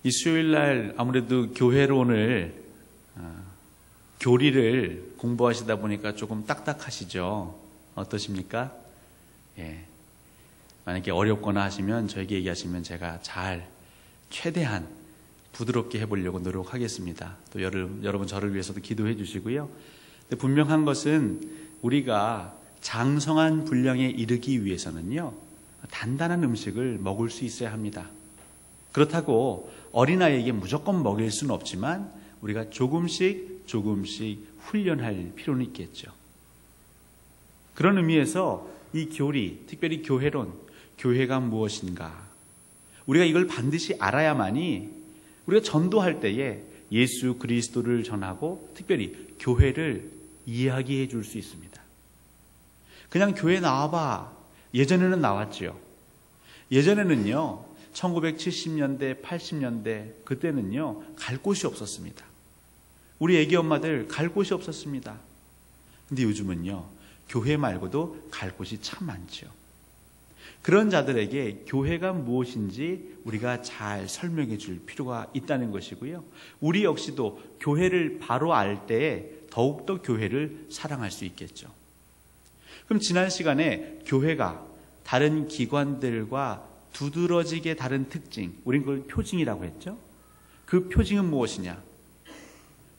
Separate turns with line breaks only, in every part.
이 수요일 날 아무래도 교회론을 교리를 공부하시다 보니까 조금 딱딱하시죠? 어떠십니까? 예. 만약에 어렵거나 하시면 저에게 얘기하시면 제가 최대한 부드럽게 해보려고 노력하겠습니다. 또 여러분 저를 위해서도 기도해 주시고요. 근데 분명한 것은 우리가 장성한 분량에 이르기 위해서는요, 단단한 음식을 먹을 수 있어야 합니다. 그렇다고 어린아이에게 무조건 먹일 수는 없지만 우리가 조금씩 훈련할 필요는 있겠죠. 그런 의미에서 이 교리, 특별히 교회론, 교회가 무엇인가, 우리가 이걸 반드시 알아야만이 우리가 전도할 때에 예수 그리스도를 전하고 특별히 교회를 이야기해 줄 수 있습니다. 그냥 교회 나와봐. 예전에는 나왔죠. 예전에는요, 1970년대, 80년대 그때는요, 갈 곳이 없었습니다. 우리 애기 엄마들 갈 곳이 없었습니다. 근데 요즘은요, 교회 말고도 갈 곳이 참 많죠. 그런 자들에게 교회가 무엇인지 우리가 잘 설명해 줄 필요가 있다는 것이고요. 우리 역시도 교회를 바로 알 때에 더욱더 교회를 사랑할 수 있겠죠. 그럼 지난 시간에 교회가 다른 기관들과 두드러지게 다른 특징, 우린 그걸 표징이라고 했죠. 그 표징은 무엇이냐?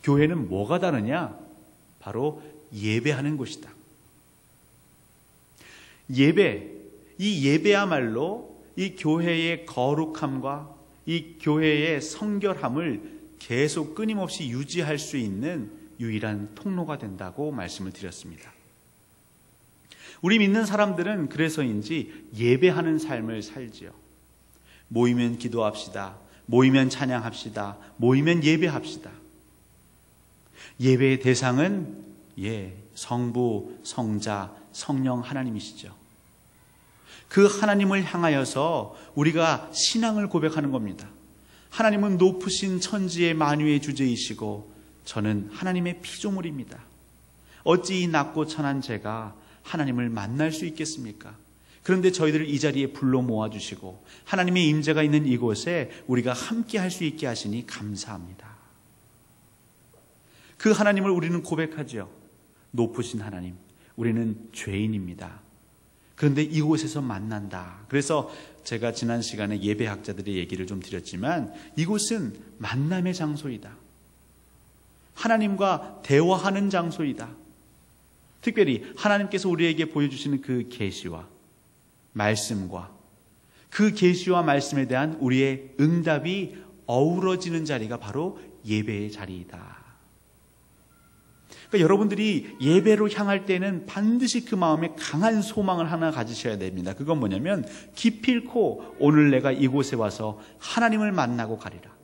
교회는 뭐가 다르냐? 바로 예배하는 곳이다. 이 예배야말로 이 교회의 거룩함과 이 교회의 성결함을 계속 끊임없이 유지할 수 있는 유일한 통로가 된다고 말씀을 드렸습니다. 우리 믿는 사람들은 그래서인지 예배하는 삶을 살지요. 모이면 기도합시다. 모이면 찬양합시다. 모이면 예배합시다. 예배의 대상은 성부, 성자, 성령 하나님이시죠. 그 하나님을 향하여서 우리가 신앙을 고백하는 겁니다. 하나님은 높으신 천지의 만유의 주제이시고 저는 하나님의 피조물입니다. 어찌 이 낮고 천한 제가 하나님을 만날 수 있겠습니까? 그런데 저희들을 이 자리에 불러 모아주시고 하나님의 임재가 있는 이곳에 우리가 함께 할 수 있게 하시니 감사합니다. 그 하나님을 우리는 고백하죠. 높으신 하나님, 우리는 죄인입니다. 그런데 이곳에서 만난다. 그래서 제가 지난 시간에 예배학자들의 얘기를 좀 드렸지만 이곳은 만남의 장소이다. 하나님과 대화하는 장소이다. 특별히 하나님께서 우리에게 보여주시는 그 계시와 말씀과 그 계시와 말씀에 대한 우리의 응답이 어우러지는 자리가 바로 예배의 자리이다. 그러니까 여러분들이 예배로 향할 때는 반드시 그 마음에 강한 소망을 하나 가지셔야 됩니다. 그건 뭐냐면 기필코 오늘 내가 이곳에 와서 하나님을 만나고 가리라.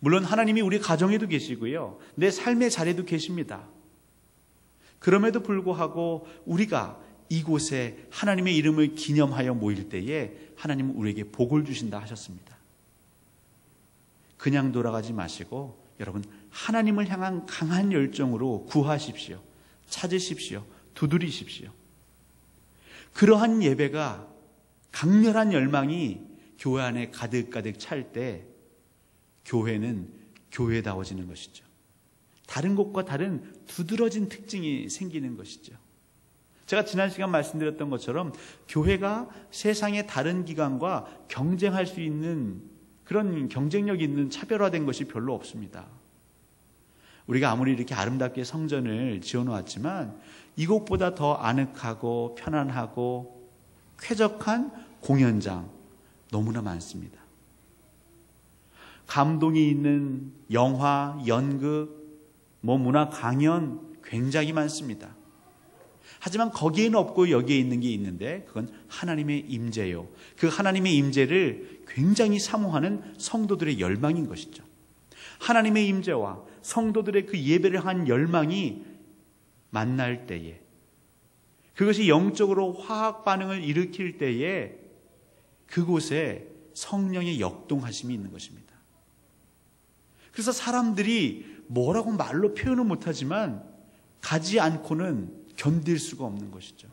물론 하나님이 우리 가정에도 계시고요. 내 삶의 자리에도 계십니다. 그럼에도 불구하고 우리가 이곳에 하나님의 이름을 기념하여 모일 때에 하나님은 우리에게 복을 주신다 하셨습니다. 그냥 돌아가지 마시고 여러분 하나님을 향한 강한 열정으로 구하십시오. 찾으십시오. 두드리십시오. 그러한 예배가 강렬한 열망이 교회 안에 가득가득 찰 때 교회는 교회다워지는 것이죠. 다른 곳과 다른 두드러진 특징이 생기는 것이죠. 제가 지난 시간 말씀드렸던 것처럼 교회가 세상의 다른 기관과 경쟁할 수 있는 그런 경쟁력 있는 차별화된 것이 별로 없습니다. 우리가 아무리 이렇게 아름답게 성전을 지어놓았지만 이곳보다 더 아늑하고 편안하고 쾌적한 공연장 너무나 많습니다. 감동이 있는 영화, 연극, 문화 강연 굉장히 많습니다. 하지만 거기에는 없고 여기에 있는 게 있는데 그건 하나님의 임재요. 그 하나님의 임재를 굉장히 사모하는 성도들의 열망인 것이죠. 하나님의 임재와 성도들의 그 예배를 한 열망이 만날 때에 그것이 영적으로 화학 반응을 일으킬 때에 그곳에 성령의 역동하심이 있는 것입니다. 그래서 사람들이 뭐라고 말로 표현은 못하지만 가지 않고는 견딜 수가 없는 것이죠.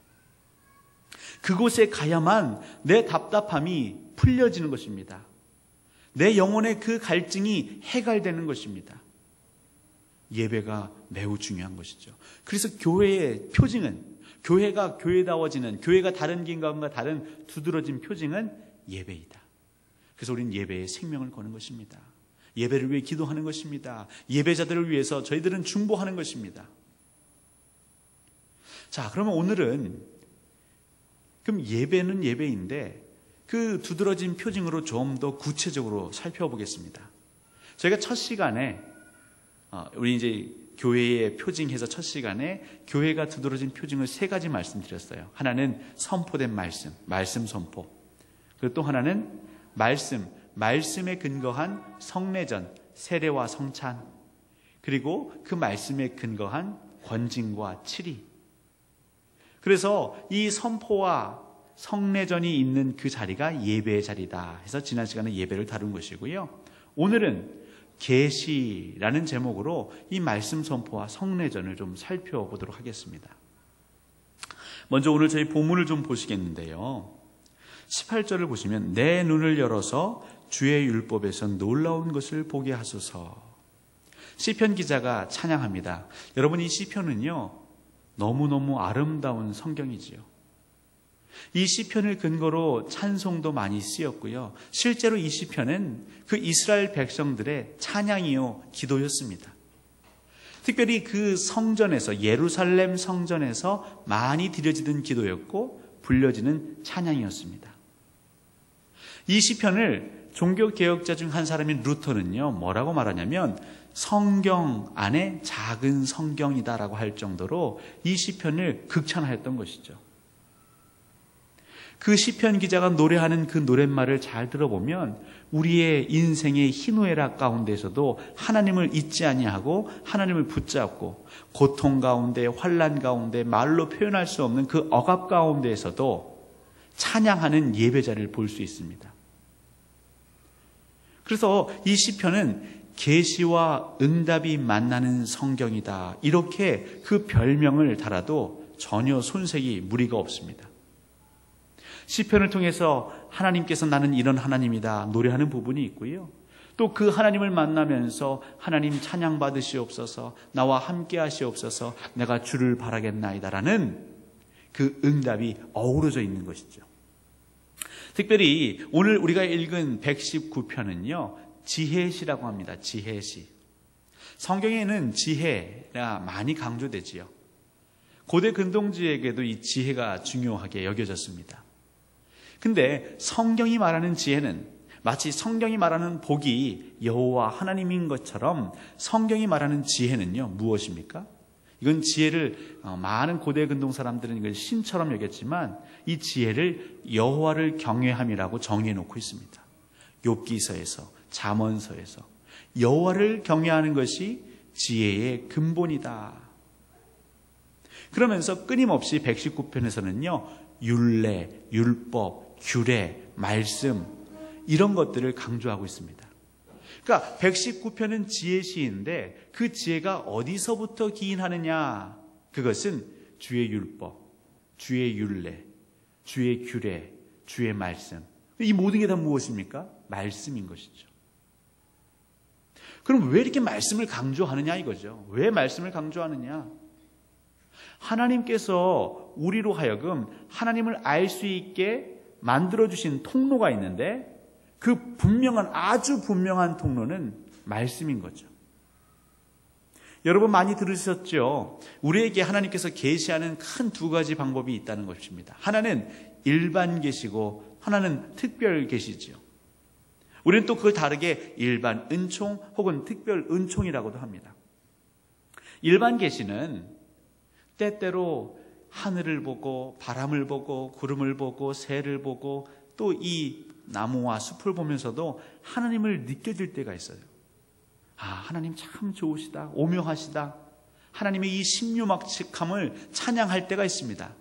그곳에 가야만 내 답답함이 풀려지는 것입니다. 내 영혼의 그 갈증이 해갈되는 것입니다. 예배가 매우 중요한 것이죠. 그래서 교회의 표징은, 교회가 교회다워지는, 교회가 다른 길과 다른 두드러진 표징은 예배이다. 그래서 우리는 예배에 생명을 거는 것입니다. 예배를 위해 기도하는 것입니다. 예배자들을 위해서 저희들은 중보하는 것입니다. 자, 그러면 오늘은 그럼 예배는 예배인데 그 두드러진 표징으로 좀 더 구체적으로 살펴보겠습니다. 저희가 첫 시간에 우리 이제 교회의 표징해서 첫 시간에 교회가 두드러진 표징을 3가지 말씀드렸어요. 하나는 선포된 말씀 선포. 그리고 또 하나는 말씀에 근거한 성례전, 세례와 성찬. 그리고 그 말씀에 근거한 권징과 치리. 그래서 이 선포와 성례전이 있는 그 자리가 예배의 자리다 해서 지난 시간에 예배를 다룬 것이고요. 오늘은 계시라는 제목으로 이 말씀 선포와 성례전을 좀 살펴보도록 하겠습니다. 먼저 오늘 저희 본문을 좀 보시겠는데요. 18절을 보시면 내 눈을 열어서 주의 율법에서 놀라운 것을 보게 하소서. 시편 기자가 찬양합니다. 여러분, 이 시편은요 너무너무 아름다운 성경이지요. 이 시편을 근거로 찬송도 많이 쓰였고요. 실제로 이 시편은 그 이스라엘 백성들의 찬양이요 기도였습니다. 특별히 그 성전에서, 예루살렘 성전에서 많이 드려지던 기도였고 불려지는 찬양이었습니다. 이 시편을 종교개혁자 중 한 사람인 루터는요 뭐라고 말하냐면 성경 안에 작은 성경이다라고 할 정도로 이 시편을 극찬하였던 것이죠. 그 시편 기자가 노래하는 그 노랫말을 잘 들어보면 우리의 인생의 희노애락 가운데서도 하나님을 잊지 아니하고 하나님을 붙잡고 고통 가운데, 환난 가운데, 말로 표현할 수 없는 그 억압 가운데에서도 찬양하는 예배자를 볼 수 있습니다. 그래서 이 시편은 계시와 응답이 만나는 성경이다, 이렇게 그 별명을 달아도 전혀 손색이 무리가 없습니다. 시편을 통해서 하나님께서 나는 이런 하나님이다 노래하는 부분이 있고요. 또 그 하나님을 만나면서 하나님 찬양 받으시옵소서, 나와 함께 하시옵소서, 내가 주를 바라겠나이다라는 그 응답이 어우러져 있는 것이죠. 특별히 오늘 우리가 읽은 119편은요 지혜시라고 합니다. 지혜시. 성경에는 지혜가 많이 강조되지요. 고대 근동지에게도 이 지혜가 중요하게 여겨졌습니다. 근데 성경이 말하는 지혜는 마치 성경이 말하는 복이 여호와 하나님인 것처럼 성경이 말하는 지혜는요 무엇입니까? 이건 지혜를 많은 고대 근동 사람들은 이걸 신처럼 여겼지만 이 지혜를 여호와를 경외함이라고 정의해 놓고 있습니다. 욥기서에서, 잠언서에서 여호와를 경외하는 것이 지혜의 근본이다. 그러면서 끊임없이 119편에서는요 율례, 율법, 규례, 말씀 이런 것들을 강조하고 있습니다. 그러니까 119편은 지혜시인데 그 지혜가 어디서부터 기인하느냐? 그것은 주의 율법, 주의 율례, 주의 규례, 주의 말씀. 이 모든 게 다 무엇입니까? 말씀인 것이죠. 그럼 왜 이렇게 말씀을 강조하느냐 이거죠. 왜 말씀을 강조하느냐? 하나님께서 우리로 하여금 하나님을 알 수 있게 만들어주신 통로가 있는데 그 아주 분명한 통로는 말씀인 거죠. 여러분 많이 들으셨죠? 우리에게 하나님께서 계시하는 큰 2가지 방법이 있다는 것입니다. 하나는 일반 계시고 하나는 특별 계시죠. 우리는 또 그걸 다르게 일반 은총 혹은 특별 은총이라고도 합니다. 일반 계시는 때때로 하늘을 보고 바람을 보고 구름을 보고 새를 보고 또 이 나무와 숲을 보면서도 하나님을 느껴질 때가 있어요. 아, 하나님 참 좋으시다, 오묘하시다, 하나님의 이 신유막측함을 찬양할 때가 있습니다.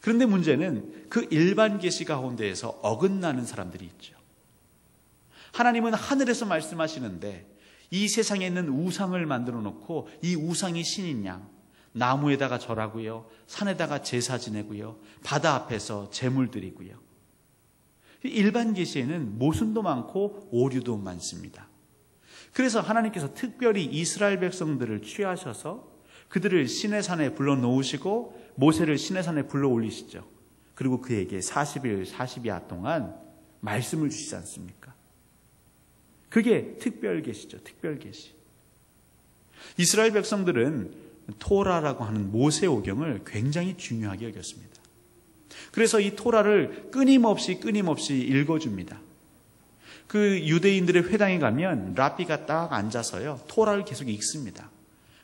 그런데 문제는 그 일반 계시 가운데에서 어긋나는 사람들이 있죠. 하나님은 하늘에서 말씀하시는데 이 세상에 있는 우상을 만들어 놓고 이 우상이 신인 양 나무에다가 절하고요, 산에다가 제사 지내고요, 바다 앞에서 제물 드리고요. 일반 계시에는 모순도 많고 오류도 많습니다. 그래서 하나님께서 특별히 이스라엘 백성들을 취하셔서 그들을 시내산에 불러놓으시고 모세를 시내산에 불러 올리시죠. 그리고 그에게 40일 40야 동안 말씀을 주시지 않습니까? 그게 특별 계시죠. 특별 계시. 이스라엘 백성들은 토라라고 하는 모세오경을 굉장히 중요하게 여겼습니다. 그래서 이 토라를 끊임없이 읽어줍니다. 그 유대인들의 회당에 가면 랍비가 딱 앉아서요, 토라를 계속 읽습니다.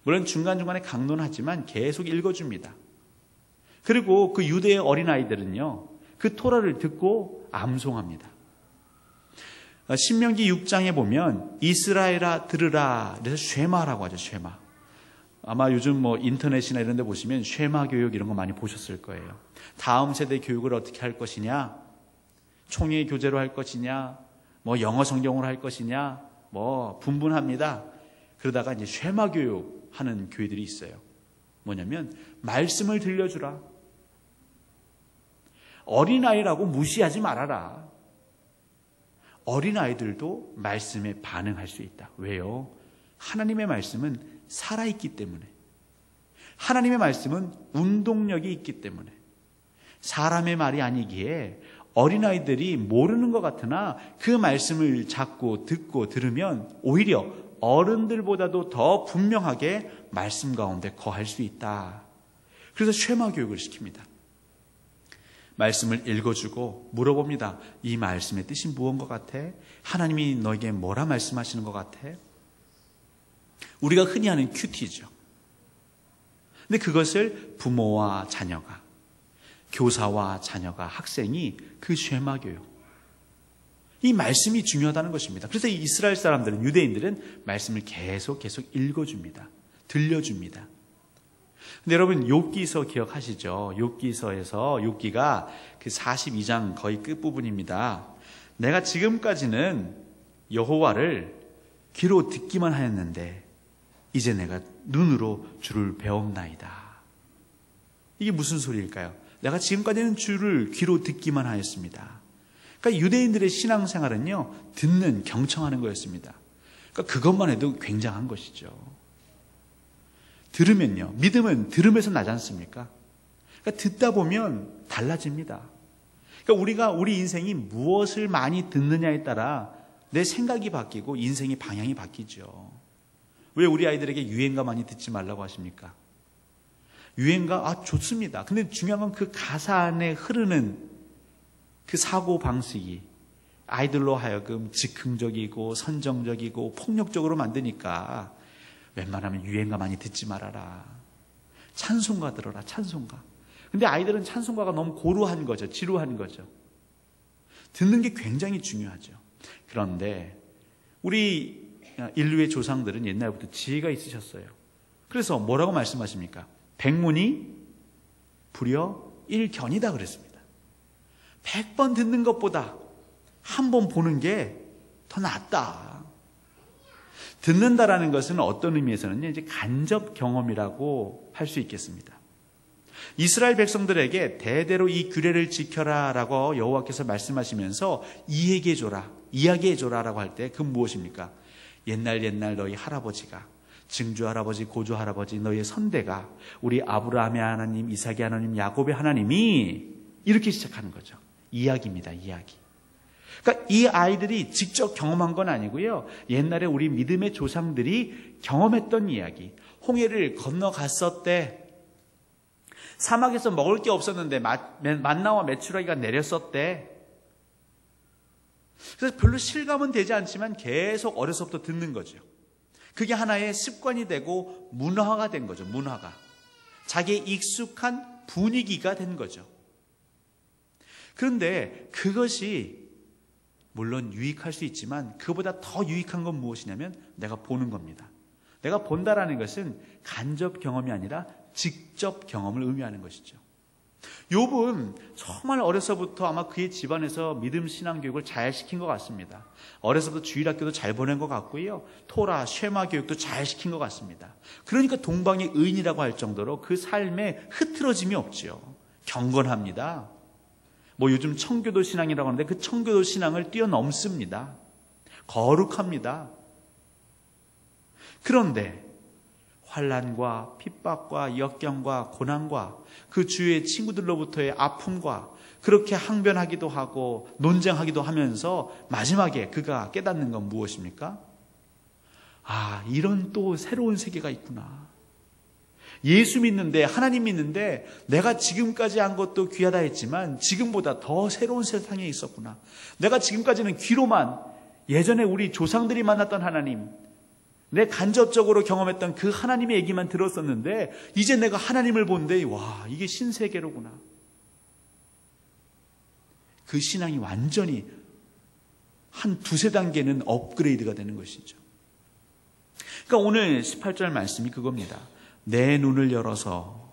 물론 중간중간에 강론하지만 계속 읽어줍니다. 그리고 그 유대의 어린아이들은요, 그 토라를 듣고 암송합니다. 신명기 6장에 보면 이스라엘아 들으라, 그래서 쉐마라고 하죠. 쉐마. 아마 요즘 인터넷이나 이런 데 보시면 쉐마 교육 이런 거 많이 보셨을 거예요. 다음 세대 교육을 어떻게 할 것이냐, 총회 교재로 할 것이냐, 영어 성경으로 할 것이냐, 분분합니다. 그러다가 이제 쉐마 교육 하는 교회들이 있어요. 뭐냐면 말씀을 들려주라. 어린아이라고 무시하지 말아라. 어린아이들도 말씀에 반응할 수 있다. 왜요? 하나님의 말씀은 살아있기 때문에. 하나님의 말씀은 운동력이 있기 때문에. 사람의 말이 아니기에 어린아이들이 모르는 것 같으나 그 말씀을 자꾸 듣고 들으면 오히려 어른들보다도 더 분명하게 말씀 가운데 거할 수 있다. 그래서 쉐마 교육을 시킵니다. 말씀을 읽어주고 물어봅니다. 이 말씀의 뜻이 무엇인 것 같아? 하나님이 너에게 뭐라 말씀하시는 것 같아? 우리가 흔히 하는 큐티죠. 근데 그것을 부모와 자녀가, 교사와 자녀가, 학생이 그 쉐마 교육, 이 말씀이 중요하다는 것입니다. 그래서 이스라엘 사람들은, 유대인들은 말씀을 계속 읽어줍니다. 들려줍니다. 근데 여러분, 욥기서 기억하시죠? 욥기서에서, 욥기가 그 42장 거의 끝부분입니다. 내가 지금까지는 여호와를 귀로 듣기만 하였는데 이제 내가 눈으로 주를 배웠나이다. 이게 무슨 소리일까요? 내가 지금까지는 주를 귀로 듣기만 하였습니다. 그러니까 유대인들의 신앙생활은요, 듣는, 경청하는 거였습니다. 그러니까 그것만 해도 굉장한 것이죠. 들으면요, 믿음은 들음에서 나지 않습니까? 그러니까 듣다 보면 달라집니다. 그러니까 우리 인생이 무엇을 많이 듣느냐에 따라 내 생각이 바뀌고 인생의 방향이 바뀌죠. 왜 우리 아이들에게 유행가 많이 듣지 말라고 하십니까? 유행가, 좋습니다. 근데 중요한 건 그 가사 안에 흐르는 그 사고 방식이 아이들로 하여금 즉흥적이고 선정적이고 폭력적으로 만드니까 웬만하면 유행가 많이 듣지 말아라. 찬송가 들어라, 찬송가. 근데 아이들은 찬송가가 너무 고루한 거죠. 지루한 거죠. 듣는 게 굉장히 중요하죠. 그런데 우리 인류의 조상들은 옛날부터 지혜가 있으셨어요. 그래서 뭐라고 말씀하십니까? 백문이 불여 일견이다 그랬습니다. 100번 듣는 것보다 한 번 보는 게 더 낫다. 듣는다라는 것은 어떤 의미에서는 이제 간접 경험이라고 할 수 있겠습니다. 이스라엘 백성들에게 대대로 이 규례를 지켜라라고 여호와께서 말씀하시면서 이야기해줘라, 이야기해줘라라고 할 때 그 무엇입니까? 옛날 너희 할아버지가, 증조 할아버지, 고조 할아버지, 너희의 선대가 우리 아브라함의 하나님, 이삭의 하나님, 야곱의 하나님이 이렇게 시작하는 거죠. 이야기입니다. 이야기. 그러니까 이 아이들이 직접 경험한 건 아니고요, 옛날에 우리 믿음의 조상들이 경험했던 이야기. 홍해를 건너갔었대. 사막에서 먹을 게 없었는데 만나와 메추라기가 내렸었대. 그래서 별로 실감은 되지 않지만 계속 어려서부터 듣는 거죠. 그게 하나의 습관이 되고 문화가 된 거죠. 문화가. 자기의 익숙한 분위기가 된 거죠. 그런데 그것이 물론 유익할 수 있지만 그보다 더 유익한 건 무엇이냐면 내가 보는 겁니다. 내가 본다라는 것은 간접 경험이 아니라 직접 경험을 의미하는 것이죠. 욥은 정말 어려서부터 아마 그의 집안에서 믿음 신앙 교육을 잘 시킨 것 같습니다. 어려서부터 주일학교도 잘 보낸 것 같고요, 토라, 쉐마 교육도 잘 시킨 것 같습니다. 그러니까 동방의 의인이라고 할 정도로 그 삶에 흐트러짐이 없죠. 경건합니다. 뭐 요즘 청교도 신앙이라고 하는데 그 청교도 신앙을 뛰어넘습니다. 거룩합니다. 그런데 환난과 핍박과 역경과 고난과 그 주위의 친구들로부터의 아픔과 그렇게 항변하기도 하고 논쟁하기도 하면서 마지막에 그가 깨닫는 건 무엇입니까? 아, 이런 또 새로운 세계가 있구나. 예수 믿는데, 하나님 믿는데 내가 지금까지 한 것도 귀하다 했지만 지금보다 더 새로운 세상에 있었구나. 내가 지금까지는 귀로만 예전에 우리 조상들이 만났던 하나님, 내 간접적으로 경험했던 그 하나님의 얘기만 들었었는데 이제 내가 하나님을 본데 와, 이게 신세계로구나. 그 신앙이 완전히 한 두세 단계는 업그레이드가 되는 것이죠. 그러니까 오늘 18절 말씀이 그겁니다. 내 눈을 열어서.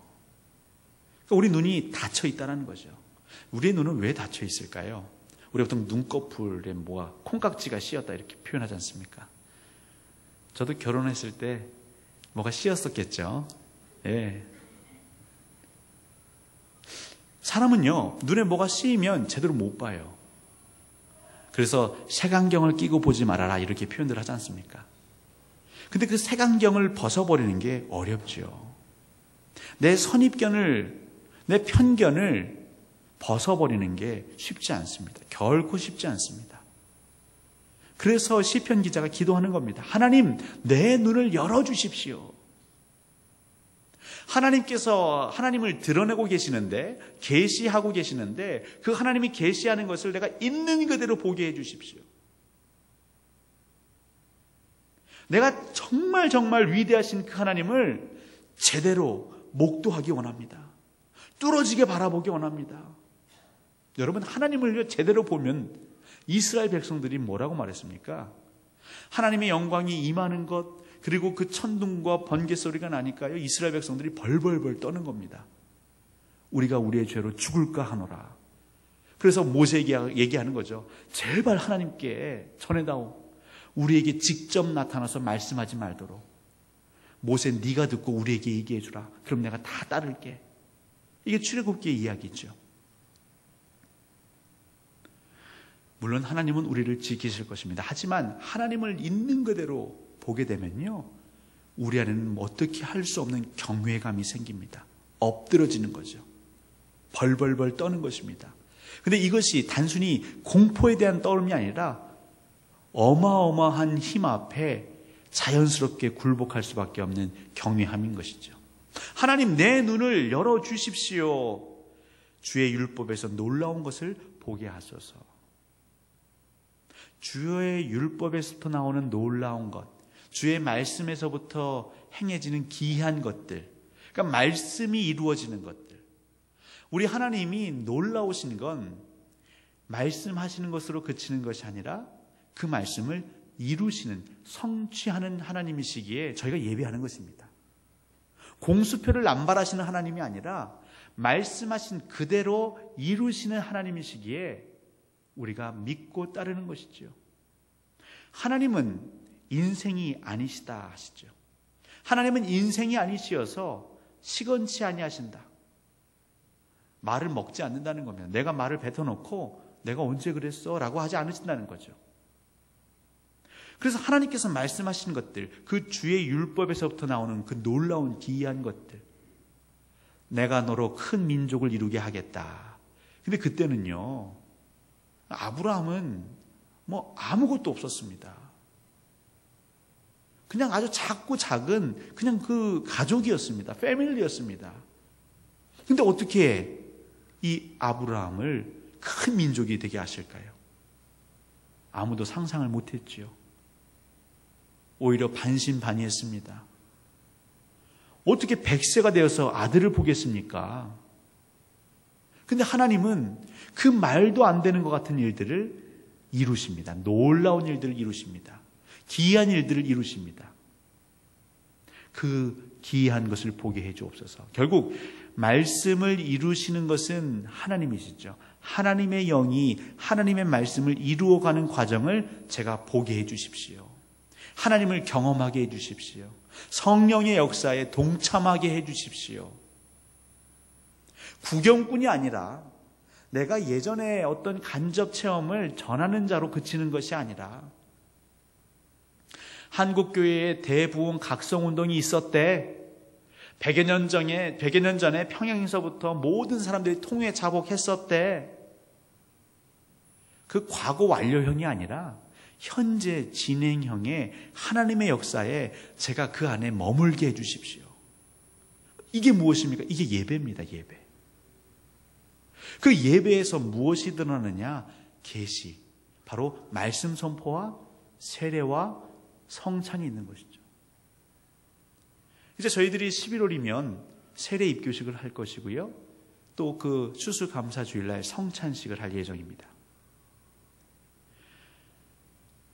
그러니까 우리 눈이 닫혀 있다는 거죠. 우리의 눈은 왜 닫혀 있을까요? 우리 보통 눈꺼풀에 뭐가 콩깍지가 씌었다 이렇게 표현하지 않습니까? 저도 결혼했을 때 뭐가 씌었었겠죠. 예. 사람은요, 눈에 뭐가 씌이면 제대로 못 봐요. 그래서 색안경을 끼고 보지 말아라 이렇게 표현들 하지 않습니까? 근데 그 색안경을 벗어버리는 게 어렵죠. 내 선입견을, 내 편견을 벗어버리는 게 쉽지 않습니다. 결코 쉽지 않습니다. 그래서 시편 기자가 기도하는 겁니다. 하나님, 내 눈을 열어주십시오. 하나님께서 하나님을 드러내고 계시는데, 계시하고 계시는데 그 하나님이 계시하는 것을 내가 있는 그대로 보게 해 주십시오. 내가 정말 위대하신 그 하나님을 제대로 목도하기 원합니다. 뚫어지게 바라보기 원합니다. 여러분, 하나님을 제대로 보면 이스라엘 백성들이 뭐라고 말했습니까? 하나님의 영광이 임하는 것, 그리고 그 천둥과 번개 소리가 나니까요, 이스라엘 백성들이 벌벌벌 떠는 겁니다. 우리가 우리의 죄로 죽을까 하노라. 그래서 모세에게 얘기하는 거죠. 제발 하나님께 전해다오. 우리에게 직접 나타나서 말씀하지 말도록. 모세, 네가 듣고 우리에게 얘기해 주라. 그럼 내가 다 따를게. 이게 출애굽기의 이야기죠. 물론 하나님은 우리를 지키실 것입니다. 하지만 하나님을 있는 그대로 보게 되면요, 우리 안에는 어떻게 할 수 없는 경외감이 생깁니다. 엎드러지는 거죠. 벌벌벌 떠는 것입니다. 근데 이것이 단순히 공포에 대한 떠름이 아니라 어마어마한 힘 앞에 자연스럽게 굴복할 수밖에 없는 경외함인 것이죠. 하나님, 내 눈을 열어주십시오. 주의 율법에서 놀라운 것을 보게 하소서. 주의 율법에서부터 나오는 놀라운 것, 주의 말씀에서부터 행해지는 기이한 것들, 그러니까 말씀이 이루어지는 것들. 우리 하나님이 놀라우신 건 말씀하시는 것으로 그치는 것이 아니라 그 말씀을 이루시는, 성취하는 하나님이시기에 저희가 예배하는 것입니다. 공수표를 남발하시는 하나님이 아니라 말씀하신 그대로 이루시는 하나님이시기에 우리가 믿고 따르는 것이죠. 하나님은 인생이 아니시다 하시죠. 하나님은 인생이 아니시어서 시건치 아니하신다. 말을 먹지 않는다는 겁니다. 내가 말을 뱉어놓고 내가 언제 그랬어? 라고 하지 않으신다는 거죠. 그래서 하나님께서 말씀하신 것들, 그 주의 율법에서부터 나오는 그 놀라운 기이한 것들, 내가 너로 큰 민족을 이루게 하겠다. 근데 그때는요, 아브라함은 뭐 아무것도 없었습니다. 그냥 아주 작고 작은 그냥 그 가족이었습니다. 패밀리였습니다. 근데 어떻게 이 아브라함을 큰 민족이 되게 하실까요? 아무도 상상을 못했지요. 오히려 반신반의했습니다. 어떻게 100세가 되어서 아들을 보겠습니까? 근데 하나님은 그 말도 안 되는 것 같은 일들을 이루십니다. 놀라운 일들을 이루십니다. 기이한 일들을 이루십니다. 그 기이한 것을 보게 해 주옵소서. 결국 말씀을 이루시는 것은 하나님이시죠. 하나님의 영이 하나님의 말씀을 이루어가는 과정을 제가 보게 해 주십시오. 하나님을 경험하게 해 주십시오. 성령의 역사에 동참하게 해 주십시오. 구경꾼이 아니라 내가 예전에 어떤 간접 체험을 전하는 자로 그치는 것이 아니라 한국교회에 대부흥 각성운동이 있었대. 100여 년 전에 평양에서부터 모든 사람들이 통회 자복했었대. 그 과거 완료형이 아니라 현재 진행형의 하나님의 역사에 제가 그 안에 머물게 해주십시오. 이게 무엇입니까? 이게 예배입니다. 예배. 그 예배에서 무엇이 드러나느냐? 계시. 바로 말씀 선포와 세례와 성찬이 있는 것이죠. 이제 저희들이 11월이면 세례 입교식을 할 것이고요. 또 그 추수감사주일날 성찬식을 할 예정입니다.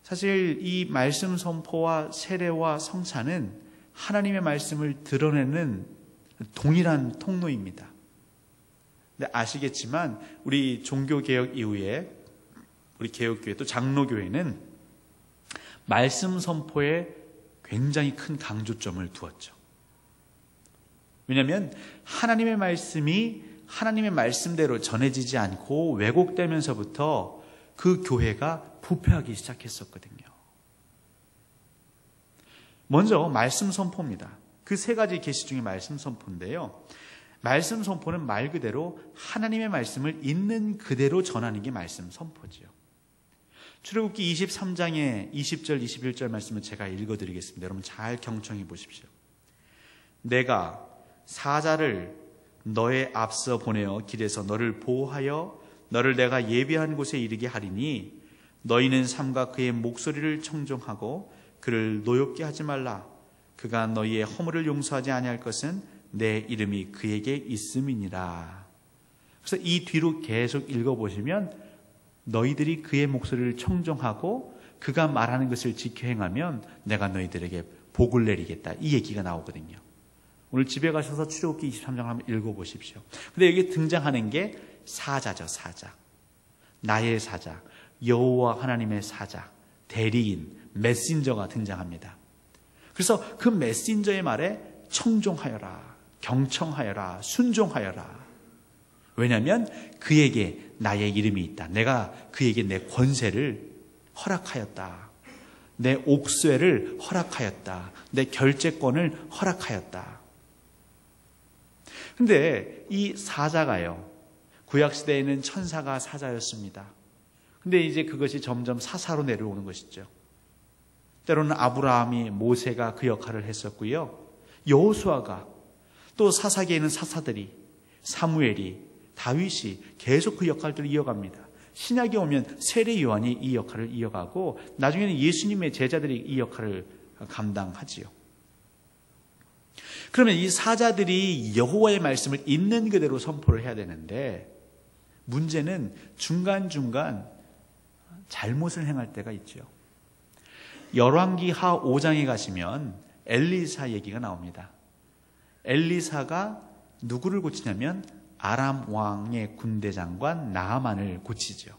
사실 이 말씀 선포와 세례와 성찬은 하나님의 말씀을 드러내는 동일한 통로입니다. 근데 아시겠지만 우리 종교개혁 이후에 우리 개혁교회 또 장로교회는 말씀 선포에 굉장히 큰 강조점을 두었죠. 왜냐하면 하나님의 말씀이 하나님의 말씀대로 전해지지 않고 왜곡되면서부터 그 교회가 부패하기 시작했었거든요. 먼저 말씀 선포입니다. 그 세 가지 계시 중에 말씀 선포인데요. 말씀 선포는 말 그대로 하나님의 말씀을 있는 그대로 전하는 게 말씀 선포지요. 출애굽기 23장의 20절 21절 말씀을 제가 읽어드리겠습니다. 여러분 잘 경청해 보십시오. 내가 사자를 너의 앞서 보내어 길에서 너를 보호하여 너를 내가 예비한 곳에 이르게 하리니 너희는 삼가 그의 목소리를 청종하고 그를 노엽게 하지 말라. 그가 너희의 허물을 용서하지 아니할 것은 내 이름이 그에게 있음이니라. 그래서 이 뒤로 계속 읽어보시면 너희들이 그의 목소리를 청종하고 그가 말하는 것을 지켜 행하면 내가 너희들에게 복을 내리겠다. 이 얘기가 나오거든요. 오늘 집에 가셔서 출애굽기 23장을 한번 읽어보십시오. 근데 여기 등장하는 게 사자죠. 사자. 나의 사자. 여호와 하나님의 사자. 대리인. 메신저가 등장합니다. 그래서 그 메신저의 말에 청종하여라. 경청하여라. 순종하여라. 왜냐하면 그에게 나의 이름이 있다. 내가 그에게 내 권세를 허락하였다. 내 옥쇠를 허락하였다. 내 결재권을 허락하였다. 근데 이 사자가요. 구약시대에는 천사가 사자였습니다. 근데 이제 그것이 점점 사사로 내려오는 것이죠. 때로는 아브라함이 모세가 그 역할을 했었고요. 여호수아가 또 사사계에는 사사들이 사무엘이 다윗이 계속 그 역할들을 이어갑니다. 신약에 오면 세례 요한이 이 역할을 이어가고 나중에는 예수님의 제자들이 이 역할을 감당하지요. 그러면 이 사자들이 여호와의 말씀을 있는 그대로 선포를 해야 되는데 문제는 중간중간 잘못을 행할 때가 있죠. 열왕기하 5장에 가시면 엘리사 얘기가 나옵니다. 엘리사가 누구를 고치냐면 아람 왕의 군대장관 나아만을 고치죠.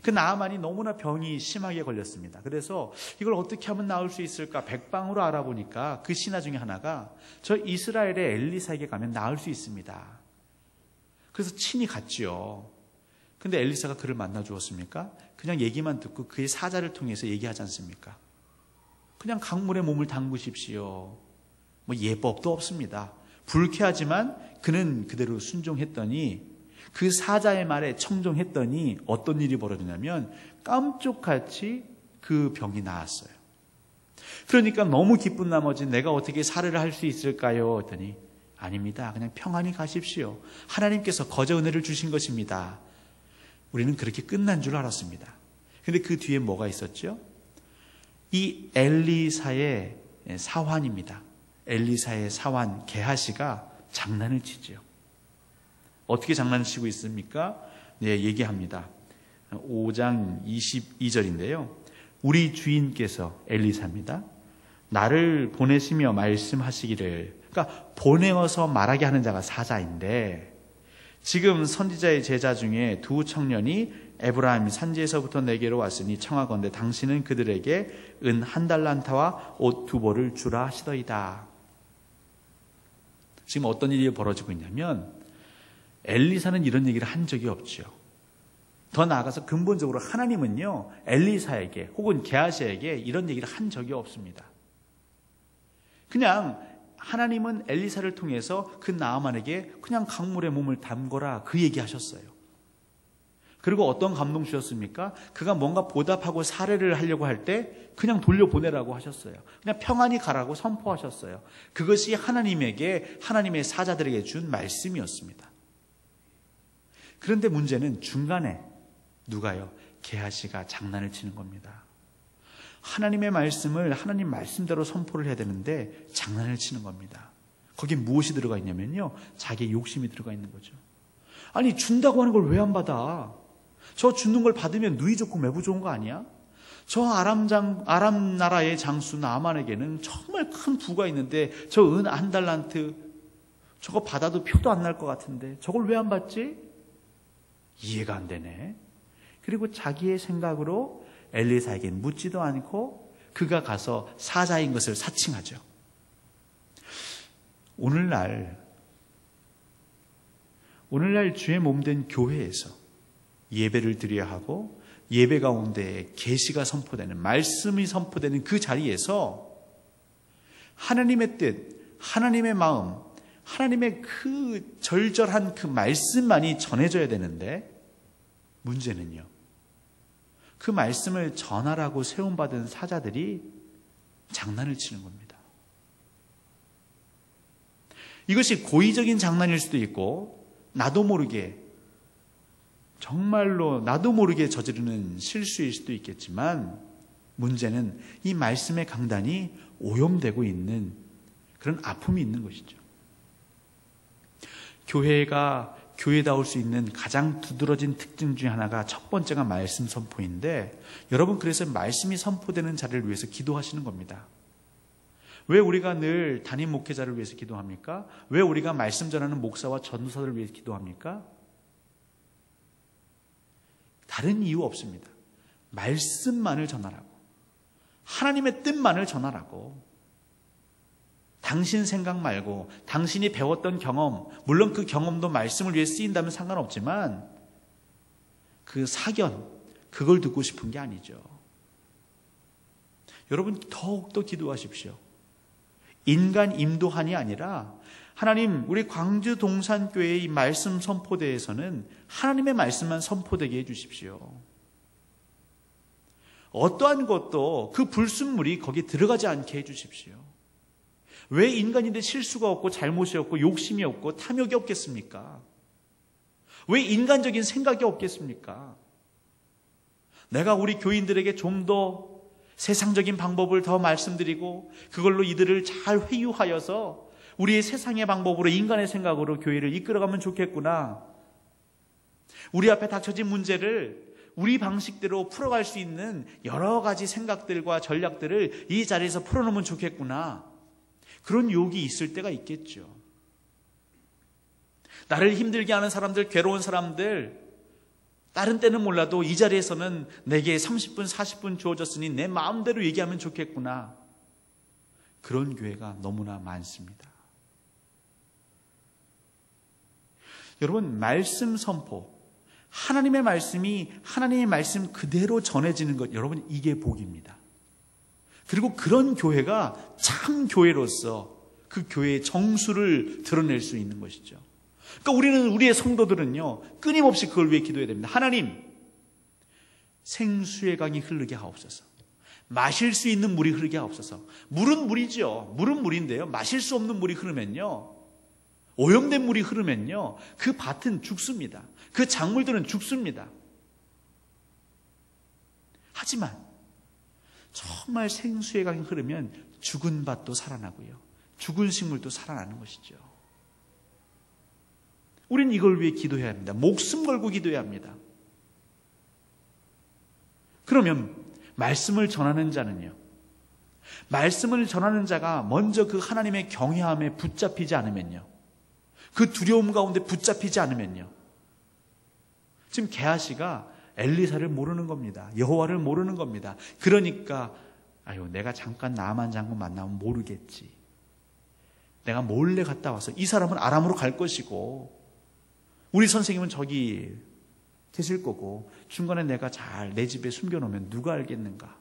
그 나아만이 너무나 병이 심하게 걸렸습니다. 그래서 이걸 어떻게 하면 나을 수 있을까 백방으로 알아보니까 그 신하 중에 하나가 저 이스라엘의 엘리사에게 가면 나을 수 있습니다. 그래서 친히 갔지요. 근데 엘리사가 그를 만나 주었습니까? 그냥 얘기만 듣고 그의 사자를 통해서 얘기하지 않습니까? 그냥 강물에 몸을 담그십시오. 뭐 예법도 없습니다. 불쾌하지만 그는 그대로 순종했더니 그 사자의 말에 청종했더니 어떤 일이 벌어지냐면 깜짝같이 그 병이 나았어요. 그러니까 너무 기쁜 나머지 내가 어떻게 살해를 할 수 있을까요? 했더니 아닙니다. 그냥 평안히 가십시오. 하나님께서 거저 은혜를 주신 것입니다. 우리는 그렇게 끝난 줄 알았습니다. 근데 그 뒤에 뭐가 있었죠? 이 엘리사의 사환입니다. 엘리사의 사환 게하시가 장난을 치죠. 어떻게 장난을 치고 있습니까? 네, 얘기합니다. 5장 22절인데요. 우리 주인께서 엘리사입니다. 나를 보내시며 말씀하시기를, 그러니까 보내어서 말하게 하는 자가 사자인데 지금 선지자의 제자 중에 두 청년이 에브라임 산지에서부터 내게로 왔으니 청하건대 당신은 그들에게 은 1달란트와 옷 2벌을 주라 하시더이다. 지금 어떤 일이 벌어지고 있냐면 엘리사는 이런 얘기를 한 적이 없죠. 더 나아가서 근본적으로 하나님은요, 엘리사에게 혹은 게하시에게 이런 얘기를 한 적이 없습니다. 그냥 하나님은 엘리사를 통해서 그 나아만에게 그냥 강물에 몸을 담거라 그 얘기하셨어요. 그리고 어떤 감동 주셨습니까? 그가 뭔가 보답하고 살해를 하려고 할 때 그냥 돌려보내라고 하셨어요. 그냥 평안히 가라고 선포하셨어요. 그것이 하나님에게, 하나님의 사자들에게 준 말씀이었습니다. 그런데 문제는 중간에 누가요? 게하시가 장난을 치는 겁니다. 하나님의 말씀을 하나님 말씀대로 선포를 해야 되는데 장난을 치는 겁니다. 거기에 무엇이 들어가 있냐면요, 자기의 욕심이 들어가 있는 거죠. 아니, 준다고 하는 걸 왜 안 받아? 저 주는 걸 받으면 누이 좋고 매부 좋은 거 아니야? 저 아람 나라의 장수 나아만에게는 정말 큰 부가 있는데 저 은 1달란트 저거 받아도 표도 안 날 것 같은데 저걸 왜 안 받지? 이해가 안 되네. 그리고 자기의 생각으로 엘리사에게 묻지도 않고 그가 가서 사자인 것을 사칭하죠. 오늘날 주의 몸된 교회에서 예배를 드려야 하고 예배 가운데 계시가 선포되는, 말씀이 선포되는 그 자리에서 하나님의 뜻, 하나님의 마음, 하나님의 그 절절한 그 말씀만이 전해져야 되는데 문제는요, 그 말씀을 전하라고 세움받은 사자들이 장난을 치는 겁니다. 이것이 고의적인 장난일 수도 있고 나도 모르게, 정말로 나도 모르게 저지르는 실수일 수도 있겠지만 문제는 이 말씀의 강단이 오염되고 있는 그런 아픔이 있는 것이죠. 교회가 교회다울 수 있는 가장 두드러진 특징 중에 하나가 첫 번째가 말씀 선포인데, 여러분 그래서 말씀이 선포되는 자리를 위해서 기도하시는 겁니다. 왜 우리가 늘 담임 목회자를 위해서 기도합니까? 왜 우리가 말씀 전하는 목사와 전도사들을 위해서 기도합니까? 다른 이유 없습니다. 말씀만을 전하라고, 하나님의 뜻만을 전하라고. 당신 생각 말고 당신이 배웠던 경험, 물론 그 경험도 말씀을 위해 쓰인다면 상관없지만 그 사견, 그걸 듣고 싶은 게 아니죠. 여러분 더욱더 기도하십시오. 인간 임도한이 아니라 하나님, 우리 광주 동산교회의 이 말씀 선포대에서는 하나님의 말씀만 선포되게 해주십시오. 어떠한 것도 그 불순물이 거기에 들어가지 않게 해주십시오. 왜 인간인데 실수가 없고 잘못이 없고 욕심이 없고 탐욕이 없겠습니까? 왜 인간적인 생각이 없겠습니까? 내가 우리 교인들에게 좀 더 세상적인 방법을 더 말씀드리고 그걸로 이들을 잘 회유하여서 우리의 세상의 방법으로, 인간의 생각으로 교회를 이끌어가면 좋겠구나. 우리 앞에 닥쳐진 문제를 우리 방식대로 풀어갈 수 있는 여러 가지 생각들과 전략들을 이 자리에서 풀어놓으면 좋겠구나. 그런 욕이 있을 때가 있겠죠. 나를 힘들게 하는 사람들, 괴로운 사람들, 다른 때는 몰라도 이 자리에서는 내게 30분, 40분 주어졌으니 내 마음대로 얘기하면 좋겠구나. 그런 교회가 너무나 많습니다. 여러분, 말씀 선포, 하나님의 말씀이 하나님의 말씀 그대로 전해지는 것, 여러분 이게 복입니다. 그리고 그런 교회가 참 교회로서 그 교회의 정수를 드러낼 수 있는 것이죠. 그러니까 우리는, 우리의 성도들은요, 끊임없이 그걸 위해 기도해야 됩니다. 하나님, 생수의 강이 흐르게 하옵소서. 마실 수 있는 물이 흐르게 하옵소서. 물은 물이죠. 물은 물인데요, 마실 수 없는 물이 흐르면요, 오염된 물이 흐르면요, 그 밭은 죽습니다. 그 작물들은 죽습니다. 하지만 정말 생수의 강이 흐르면 죽은 밭도 살아나고요, 죽은 식물도 살아나는 것이죠. 우리는 이걸 위해 기도해야 합니다. 목숨 걸고 기도해야 합니다. 그러면 말씀을 전하는 자는요, 말씀을 전하는 자가 먼저 그 하나님의 경외함에 붙잡히지 않으면요, 그 두려움 가운데 붙잡히지 않으면요, 지금 게하시가 엘리사를 모르는 겁니다. 여호와를 모르는 겁니다. 그러니까 아유, 내가 잠깐 나만 장군 만나면 모르겠지. 내가 몰래 갔다 와서 이 사람은 아람으로 갈 것이고 우리 선생님은 저기 계실 거고 중간에 내가 잘 내 집에 숨겨놓으면 누가 알겠는가?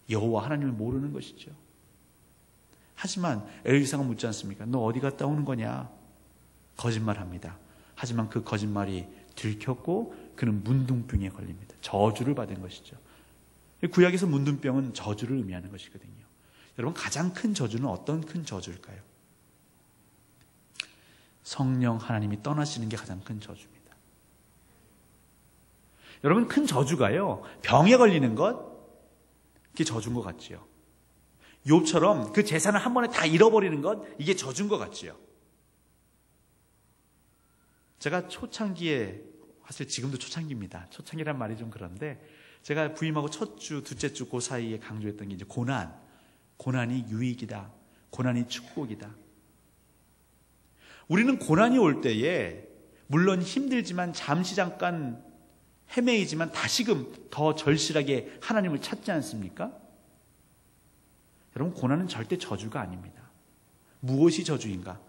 여호와 하나님을 모르는 것이죠. 하지만 엘리사가 묻지 않습니까? 너 어디 갔다 오는 거냐? 거짓말합니다. 하지만 그 거짓말이 들켰고 그는 문둥병에 걸립니다. 저주를 받은 것이죠. 구약에서 문둥병은 저주를 의미하는 것이거든요. 여러분, 가장 큰 저주는 어떤 큰 저주일까요? 성령 하나님이 떠나시는 게 가장 큰 저주입니다. 여러분, 큰 저주가요, 병에 걸리는 것, 그게 저주인 것 같지요. 욥처럼 그 재산을 한 번에 다 잃어버리는 것, 이게 저주인 것 같지요. 제가 초창기에, 사실 지금도 초창기입니다. 초창기란 말이 좀 그런데, 제가 부임하고 첫 주, 둘째 주 그 사이에 강조했던 게 이제 고난이 유익이다. 고난이 축복이다. 우리는 고난이 올 때에 물론 힘들지만 잠시 잠깐 헤매이지만 다시금 더 절실하게 하나님을 찾지 않습니까? 여러분, 고난은 절대 저주가 아닙니다. 무엇이 저주인가?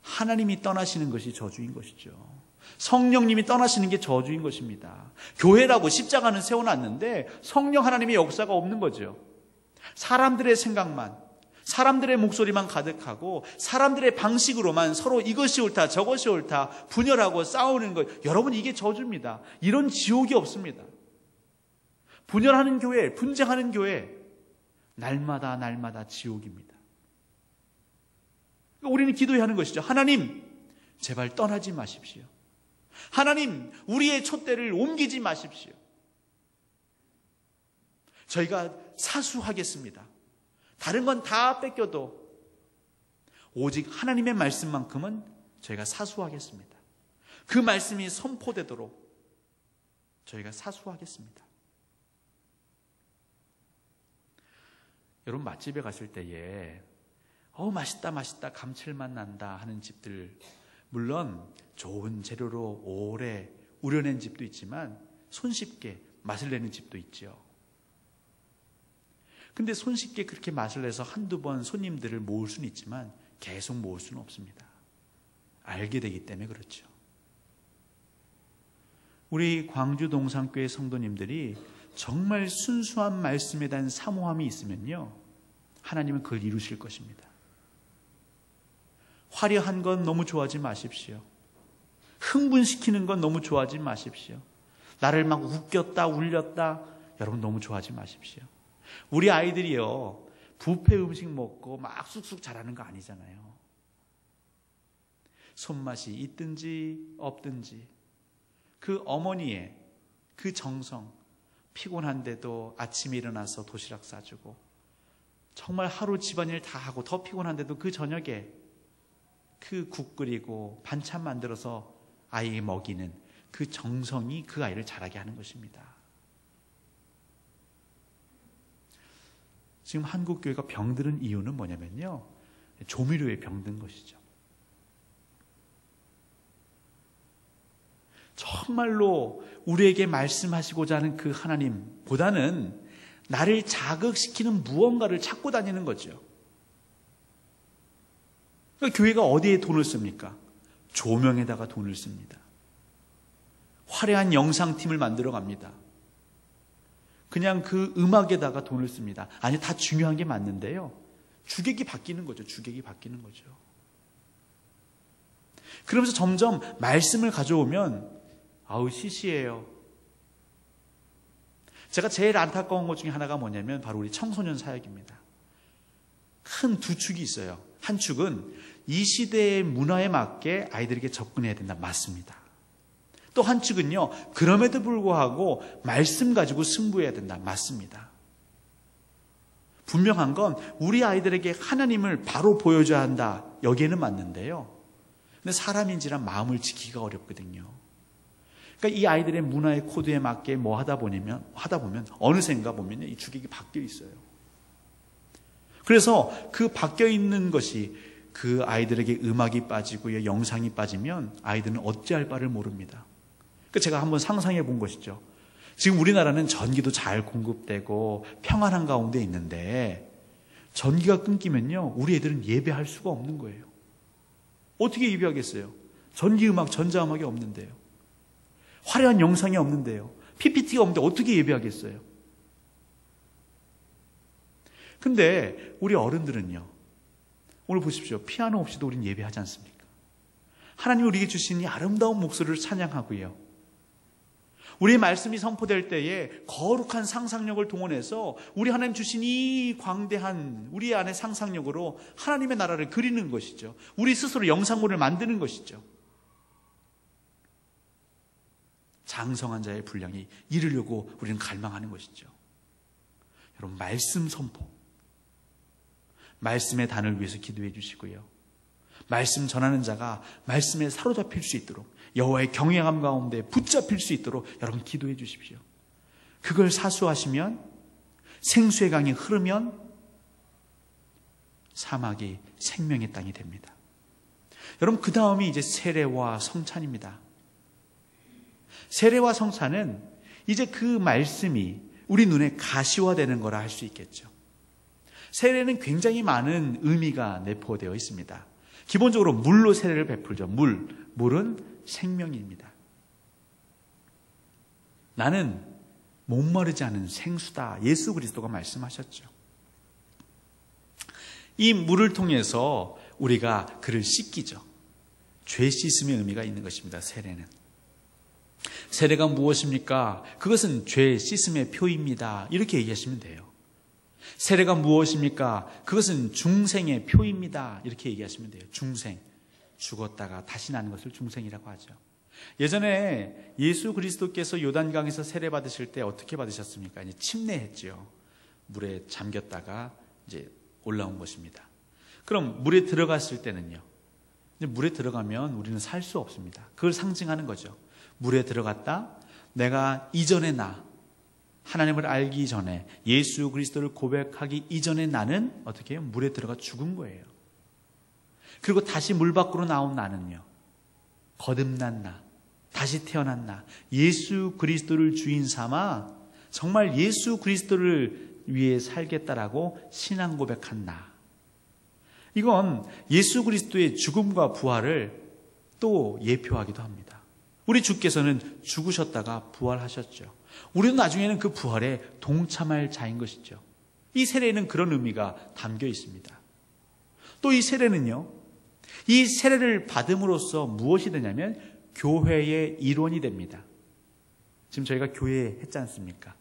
하나님이 떠나시는 것이 저주인 것이죠. 성령님이 떠나시는 게 저주인 것입니다. 교회라고 십자가는 세워놨는데 성령 하나님의 역사가 없는 거죠. 사람들의 생각만, 사람들의 목소리만 가득하고 사람들의 방식으로만 서로 이것이 옳다 저것이 옳다 분열하고 싸우는 것, 여러분, 이게 저주입니다. 이런 지옥이 없습니다. 분열하는 교회, 분쟁하는 교회, 날마다 지옥입니다. 우리는 기도해야 하는 것이죠. 하나님, 제발 떠나지 마십시오. 하나님, 우리의 촛대를 옮기지 마십시오. 저희가 사수하겠습니다. 다른 건 다 뺏겨도 오직 하나님의 말씀만큼은 저희가 사수하겠습니다. 그 말씀이 선포되도록 저희가 사수하겠습니다. 여러분, 맛집에 갔을 때에 맛있다 감칠맛 난다 하는 집들, 물론 좋은 재료로 오래 우려낸 집도 있지만 손쉽게 맛을 내는 집도 있죠. 근데 손쉽게 그렇게 맛을 내서 한두 번 손님들을 모을 수는 있지만 계속 모을 수는 없습니다. 알게 되기 때문에 그렇죠. 우리 광주 동산교회 성도님들이 정말 순수한 말씀에 대한 사모함이 있으면요, 하나님은 그걸 이루실 것입니다. 화려한 건 너무 좋아하지 마십시오. 흥분시키는 건 너무 좋아하지 마십시오. 나를 막 웃겼다 울렸다, 여러분 너무 좋아하지 마십시오. 우리 아이들이요, 뷔페 음식 먹고 막 쑥쑥 자라는 거 아니잖아요. 손맛이 있든지 없든지 그 어머니의 그 정성, 피곤한데도 아침에 일어나서 도시락 싸주고, 정말 하루 집안일 다 하고 더 피곤한데도 그 저녁에 그 국 끓이고 반찬 만들어서 아이에게 먹이는 그 정성이 그 아이를 자라게 하는 것입니다. 지금 한국교회가 병드는 이유는 뭐냐면요, 조미료에 병든 것이죠. 정말로 우리에게 말씀하시고자 하는 그 하나님보다는 나를 자극시키는 무언가를 찾고 다니는 거죠. 그러니까 교회가 어디에 돈을 씁니까? 조명에다가 돈을 씁니다. 화려한 영상팀을 만들어 갑니다. 그냥 그 음악에다가 돈을 씁니다. 아니, 다 중요한 게 맞는데요, 주객이 바뀌는 거죠. 주객이 바뀌는 거죠. 그러면서 점점 말씀을 가져오면 시시해요. 제가 제일 안타까운 것 중에 하나가 뭐냐면 바로 우리 청소년 사역입니다. 큰 두 축이 있어요. 한 축은 이 시대의 문화에 맞게 아이들에게 접근해야 된다. 맞습니다. 또 한 축은요, 그럼에도 불구하고 말씀 가지고 승부해야 된다. 맞습니다. 분명한 건 우리 아이들에게 하나님을 바로 보여줘야 한다. 여기에는 맞는데요, 근데 사람인지라 마음을 지키기가 어렵거든요. 그러니까 이 아이들의 문화의 코드에 맞게 뭐 하다 보면 어느샌가 보면 이 주객이 바뀌어 있어요. 그래서 그 바뀌어 있는 것이 그 아이들에게 음악이 빠지고 영상이 빠지면 아이들은 어찌할 바를 모릅니다. 그러니까 제가 한번 상상해 본 것이죠. 지금 우리나라는 전기도 잘 공급되고 평안한 가운데 있는데 전기가 끊기면요, 우리 애들은 예배할 수가 없는 거예요. 어떻게 예배하겠어요? 전기음악, 전자음악이 없는데요. 화려한 영상이 없는데요. PPT가 없는데 어떻게 예배하겠어요? 근데 우리 어른들은요, 오늘 보십시오. 피아노 없이도 우린 예배하지 않습니까? 하나님이 우리에게 주신 이 아름다운 목소리를 찬양하고요. 우리의 말씀이 선포될 때에 거룩한 상상력을 동원해서 우리 하나님 주신 이 광대한 우리 안의 상상력으로 하나님의 나라를 그리는 것이죠. 우리 스스로 영상물을 만드는 것이죠. 장성한 자의 분량이 이르려고 우리는 갈망하는 것이죠. 여러분, 말씀 선포, 말씀의 단을 위해서 기도해 주시고요. 말씀 전하는 자가 말씀에 사로잡힐 수 있도록, 여호와의 경외감 가운데 붙잡힐 수 있도록 여러분 기도해 주십시오. 그걸 사수하시면, 생수의 강이 흐르면 사막이 생명의 땅이 됩니다. 여러분, 그 다음이 이제 세례와 성찬입니다. 세례와 성찬은 이제 그 말씀이 우리 눈에 가시화되는 거라 할 수 있겠죠. 세례는 굉장히 많은 의미가 내포되어 있습니다. 기본적으로 물로 세례를 베풀죠. 물은 생명입니다. 나는 목마르지 않은 생수다. 예수 그리스도가 말씀하셨죠. 이 물을 통해서 우리가 그를 씻기죠. 죄 씻음의 의미가 있는 것입니다. 세례는. 세례가 무엇입니까? 그것은 죄 씻음의 표입니다. 이렇게 얘기하시면 돼요. 세례가 무엇입니까? 그것은 중생의 표입니다. 이렇게 얘기하시면 돼요. 중생. 죽었다가 다시 나는 것을 중생이라고 하죠. 예전에 예수 그리스도께서 요단강에서 세례 받으실 때 어떻게 받으셨습니까? 이제 침례했죠. 물에 잠겼다가 이제 올라온 것입니다. 그럼 물에 들어갔을 때는요. 이제 물에 들어가면 우리는 살 수 없습니다. 그걸 상징하는 거죠. 물에 들어갔다. 내가 이전에 하나님을 알기 전에, 예수 그리스도를 고백하기 이전에 나는 어떻게 해요? 물에 들어가 죽은 거예요. 그리고 다시 물 밖으로 나온 나는요, 거듭난 나, 다시 태어난 나, 예수 그리스도를 주인 삼아 정말 예수 그리스도를 위해 살겠다라고 신앙 고백한 나. 이건 예수 그리스도의 죽음과 부활을 또 예표하기도 합니다. 우리 주께서는 죽으셨다가 부활하셨죠. 우리도 나중에는 그 부활에 동참할 자인 것이죠. 이 세례에는 그런 의미가 담겨 있습니다. 또 이 세례는요, 이 세례를 받음으로써 무엇이 되냐면 교회의 일원이 됩니다. 지금 저희가 교회 했지 않습니까?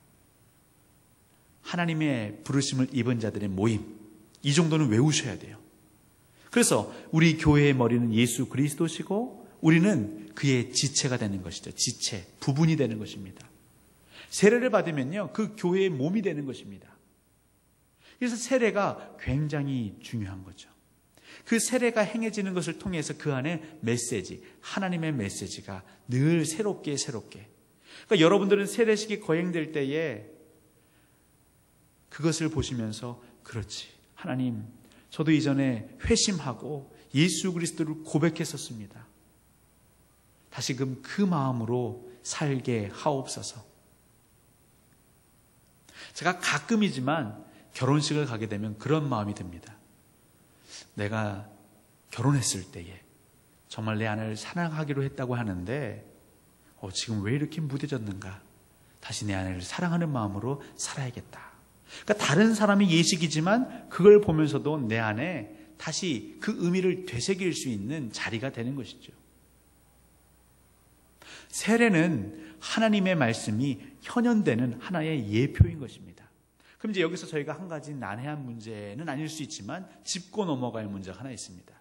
하나님의 부르심을 입은 자들의 모임, 이 정도는 외우셔야 돼요. 그래서 우리 교회의 머리는 예수 그리스도시고 우리는 그의 지체가 되는 것이죠. 지체, 부분이 되는 것입니다. 세례를 받으면요, 그 교회의 몸이 되는 것입니다. 그래서 세례가 굉장히 중요한 거죠. 그 세례가 행해지는 것을 통해서 그 안에 메시지, 하나님의 메시지가 늘 새롭게. 그러니까 여러분들은 세례식이 거행될 때에 그것을 보시면서, 그렇지, 하나님, 저도 이전에 회심하고 예수 그리스도를 고백했었습니다. 다시금 그 마음으로 살게 하옵소서. 제가 가끔이지만 결혼식을 가게 되면 그런 마음이 듭니다. 내가 결혼했을 때에 정말 내 아내를 사랑하기로 했다고 하는데 지금 왜 이렇게 무뎌졌는가? 다시 내 아내를 사랑하는 마음으로 살아야겠다. 그러니까 다른 사람이 예식이지만 그걸 보면서도 내 안에 다시 그 의미를 되새길 수 있는 자리가 되는 것이죠. 세례는 하나님의 말씀이 현현되는 하나의 예표인 것입니다. 그럼 이제 여기서 저희가 한 가지 난해한 문제는 아닐 수 있지만 짚고 넘어갈 문제가 하나 있습니다.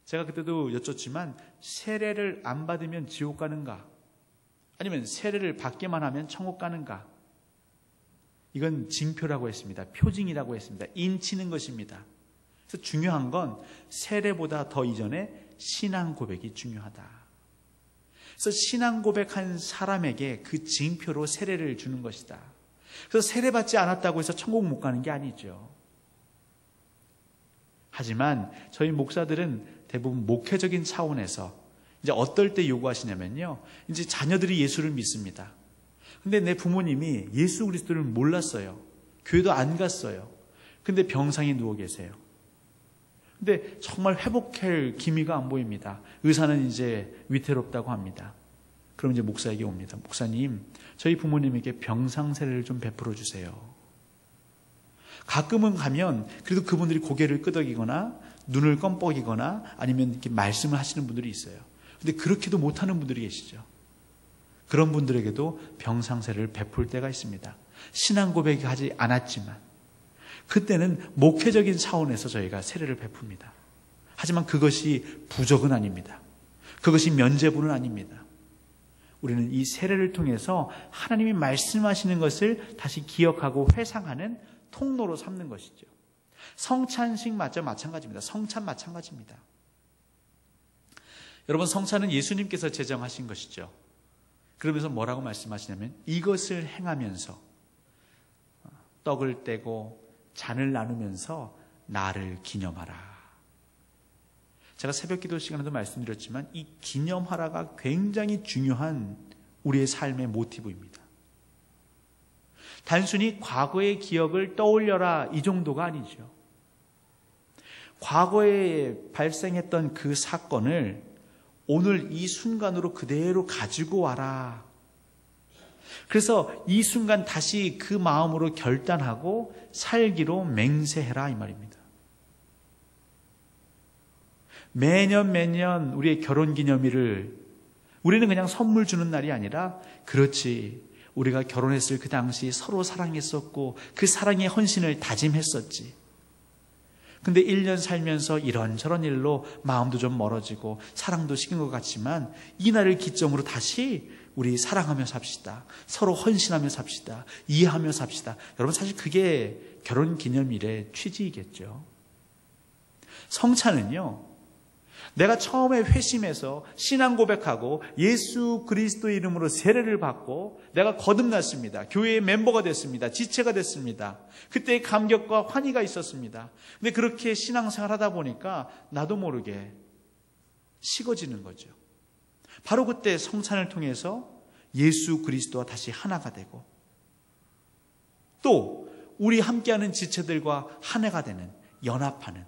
제가 그때도 여쭙지만 세례를 안 받으면 지옥 가는가? 아니면 세례를 받기만 하면 천국 가는가? 이건 징표라고 했습니다. 표징이라고 했습니다. 인치는 것입니다. 그래서 중요한 건 세례보다 더 이전에 신앙 고백이 중요하다. 그래서 신앙 고백한 사람에게 그 징표로 세례를 주는 것이다. 그래서 세례받지 않았다고 해서 천국 못 가는 게 아니죠. 하지만 저희 목사들은 대부분 목회적인 차원에서 이제 어떨 때 요구하시냐면요, 이제 자녀들이 예수를 믿습니다. 근데 내 부모님이 예수 그리스도를 몰랐어요. 교회도 안 갔어요. 근데 병상에 누워 계세요. 근데 정말 회복할 기미가 안 보입니다. 의사는 이제 위태롭다고 합니다. 그럼 이제 목사에게 옵니다. 목사님, 저희 부모님에게 병상세례를 좀 베풀어 주세요. 가끔은 가면 그래도 그분들이 고개를 끄덕이거나 눈을 껌뻑이거나 아니면 이렇게 말씀을 하시는 분들이 있어요. 근데 그렇게도 못하는 분들이 계시죠. 그런 분들에게도 병상세례를 베풀 때가 있습니다. 신앙 고백하지 않았지만 그때는 목회적인 차원에서 저희가 세례를 베풉니다. 하지만 그것이 부족은 아닙니다. 그것이 면죄부는 아닙니다. 우리는 이 세례를 통해서 하나님이 말씀하시는 것을 다시 기억하고 회상하는 통로로 삼는 것이죠. 성찬식 마찬가지입니다. 성찬 마찬가지입니다. 여러분, 성찬은 예수님께서 제정하신 것이죠. 그러면서 뭐라고 말씀하시냐면 이것을 행하면서 떡을 떼고 잔을 나누면서 나를 기념하라. 제가 새벽기도 시간에도 말씀드렸지만 이 기념하라가 굉장히 중요한 우리의 삶의 모티브입니다. 단순히 과거의 기억을 떠올려라 이 정도가 아니죠. 과거에 발생했던 그 사건을 오늘 이 순간으로 그대로 가지고 와라. 그래서 이 순간 다시 그 마음으로 결단하고 살기로 맹세해라 이 말입니다. 매년 우리의 결혼기념일을 우리는 그냥 선물 주는 날이 아니라 그렇지, 우리가 결혼했을 그 당시 서로 사랑했었고 그 사랑의 헌신을 다짐했었지. 근데 1년 살면서 이런저런 일로 마음도 좀 멀어지고 사랑도 식은 것 같지만 이 날을 기점으로 다시 우리 사랑하며 삽시다. 서로 헌신하며 삽시다. 이해하며 삽시다. 여러분, 사실 그게 결혼기념일의 취지이겠죠. 성찬은요, 내가 처음에 회심해서 신앙 고백하고 예수 그리스도의 이름으로 세례를 받고 내가 거듭났습니다. 교회의 멤버가 됐습니다. 지체가 됐습니다. 그때의 감격과 환희가 있었습니다. 근데 그렇게 신앙생활 하다 보니까 나도 모르게 식어지는 거죠. 바로 그때 성찬을 통해서 예수 그리스도와 다시 하나가 되고 또 우리 함께하는 지체들과 하나가 되는, 연합하는,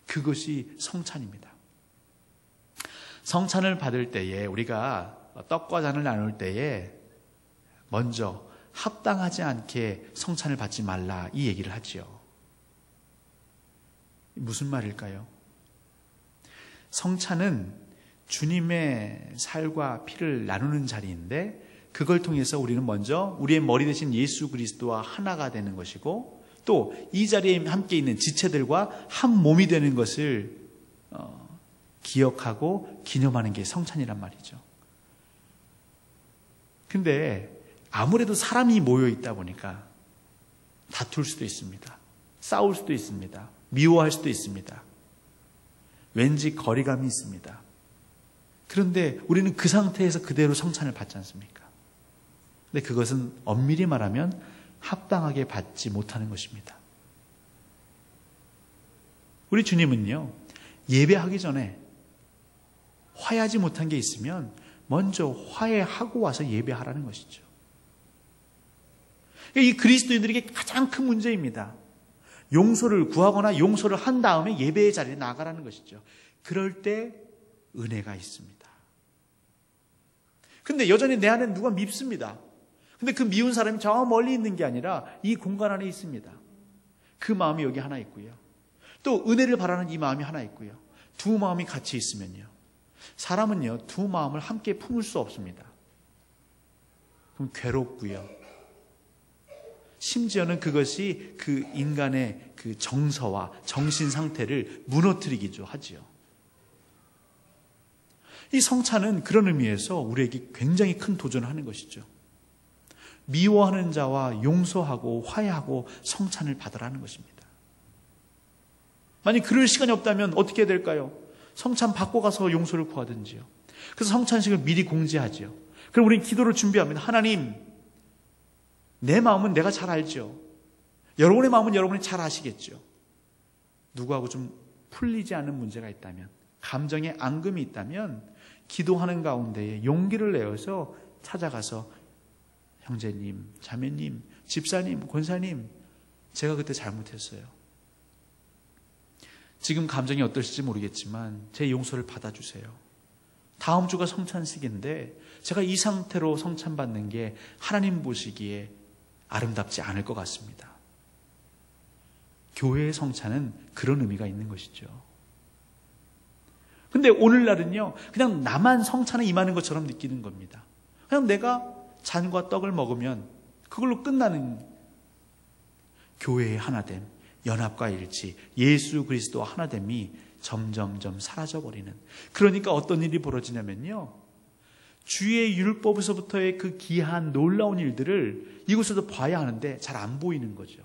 그것이 성찬입니다. 성찬을 받을 때에, 우리가 떡과 잔을 나눌 때에 먼저 합당하지 않게 성찬을 받지 말라 이 얘기를 하지요. 무슨 말일까요? 성찬은 주님의 살과 피를 나누는 자리인데 그걸 통해서 우리는 먼저 우리의 머리 대신 예수 그리스도와 하나가 되는 것이고 또 이 자리에 함께 있는 지체들과 한 몸이 되는 것을 기억하고 기념하는 게 성찬이란 말이죠. 근데 아무래도 사람이 모여 있다 보니까 다툴 수도 있습니다. 싸울 수도 있습니다. 미워할 수도 있습니다. 왠지 거리감이 있습니다. 그런데 우리는 그 상태에서 그대로 성찬을 받지 않습니까? 근데 그것은 엄밀히 말하면 합당하게 받지 못하는 것입니다. 우리 주님은요, 예배하기 전에 화해하지 못한 게 있으면 먼저 화해하고 와서 예배하라는 것이죠. 이 그리스도인들에게 가장 큰 문제입니다. 용서를 구하거나 용서를 한 다음에 예배의 자리에 나가라는 것이죠. 그럴 때 은혜가 있습니다. 근데 여전히 내 안에 누가 밉습니다. 근데 그 미운 사람이 저 멀리 있는 게 아니라 이 공간 안에 있습니다. 그 마음이 여기 하나 있고요. 또 은혜를 바라는 이 마음이 하나 있고요. 두 마음이 같이 있으면요, 사람은요 두 마음을 함께 품을 수 없습니다. 그럼 괴롭고요. 심지어는 그것이 그 인간의 그 정서와 정신 상태를 무너뜨리기도 하지요. 이 성찬은 그런 의미에서 우리에게 굉장히 큰 도전을 하는 것이죠. 미워하는 자와 용서하고 화해하고 성찬을 받으라는 것입니다. 만약 그럴 시간이 없다면 어떻게 해야 될까요? 성찬 받고 가서 용서를 구하든지요. 그래서 성찬식을 미리 공지하지요. 그럼 우리는 기도를 준비합니다. 하나님, 내 마음은 내가 잘 알죠. 여러분의 마음은 여러분이 잘 아시겠죠. 누구하고 좀 풀리지 않는 문제가 있다면, 감정에 앙금이 있다면 기도하는 가운데에 용기를 내어서 찾아가서 형제님, 자매님, 집사님, 권사님, 제가 그때 잘못했어요. 지금 감정이 어떠실지 모르겠지만 제 용서를 받아주세요. 다음 주가 성찬식인데 제가 이 상태로 성찬받는 게 하나님 보시기에 아름답지 않을 것 같습니다. 교회의 성찬은 그런 의미가 있는 것이죠. 근데 오늘날은요, 그냥 나만 성찬에 임하는 것처럼 느끼는 겁니다. 그냥 내가 잔과 떡을 먹으면 그걸로 끝나는 교회의 하나됨, 연합과 일치, 예수 그리스도와 하나됨이 점점점 사라져버리는. 그러니까 어떤 일이 벌어지냐면요, 주의 율법에서부터의 그 귀한 놀라운 일들을 이곳에서 봐야 하는데 잘 안 보이는 거죠.